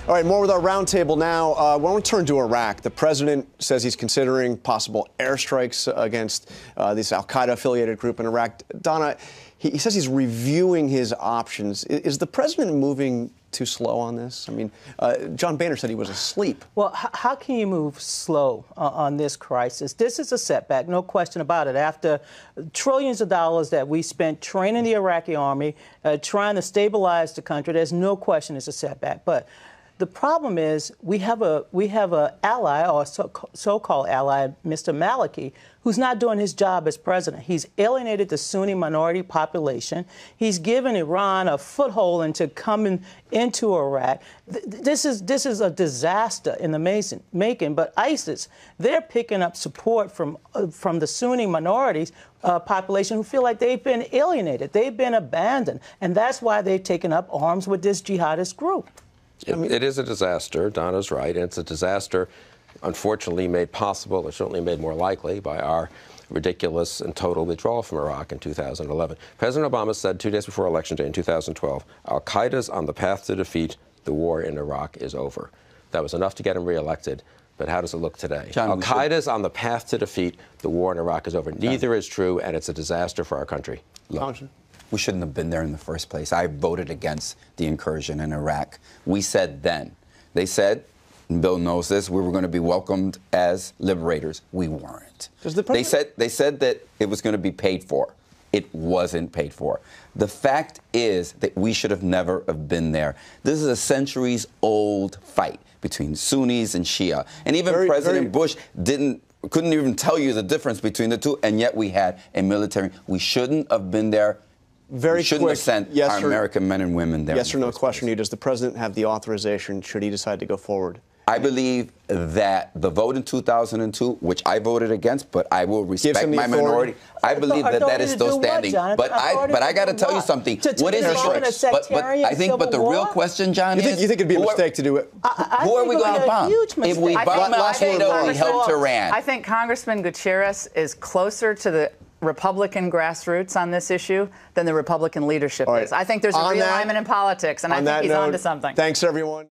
All right, more with our roundtable now. I want to turn to Iraq. The president says he's considering possible airstrikes against this al-Qaeda-affiliated group in Iraq. Donna, he says he's reviewing his options. Is the president moving too slow on this? I mean, John Boehner said he was asleep. Well, how can you move slow on this crisis? This is a setback, no question about it. After trillions of dollars that we spent training the Iraqi army, trying to stabilize the country, there's no question it's a setback. But the problem is we have a ally, or so-called ally, Mr. Maliki, who's not doing his job as president. He's alienated the Sunni minority population. He's given Iran a foothold into coming into Iraq. This is a disaster in the making. But ISIS, they're picking up support from the Sunni minorities population who feel like they've been alienated, they've been abandoned, and that's why they've taken up arms with this jihadist group. It is a disaster. Donna's right. And it's a disaster, unfortunately, made possible, or certainly made more likely, by our ridiculous and total withdrawal from Iraq in 2011. President Obama said 2 days before Election Day in 2012, al-Qaeda's on the path to defeat. The war in Iraq is over. That was enough to get him reelected. But how does it look today? Al-Qaeda's on the path to defeat. The war in Iraq is over. Neither is true, and it's a disaster for our country. Look, we shouldn't have been there in the first place. I voted against the incursion in Iraq. We said then, they said, and Bill knows this, we were going to be welcomed as liberators. We weren't. They said that it was going to be paid for. It wasn't paid for. The fact is that we should have never have been there. This is a centuries-old fight between Sunnis and Shia. And even President Bush couldn't even tell you the difference between the two, and yet we had a military. We shouldn't have been there. We shouldn't have sent our American men and women there. Yes or no question. Does the president have the authorization should he decide to go forward? I believe that the vote in 2002, which I voted against, but I will respect my minority. I believe that is still standing. But I got to tell you something. What is it? But the real question, John, is you think it'd be a mistake to do it? Who are we going to bomb? If we bomb al-Qaeda, we help Iran. I think Congressman Gutierrez is closer to the Republican grassroots on this issue than the Republican leadership is. I think there's a realignment in politics, and I think he's onto something. Thanks, everyone.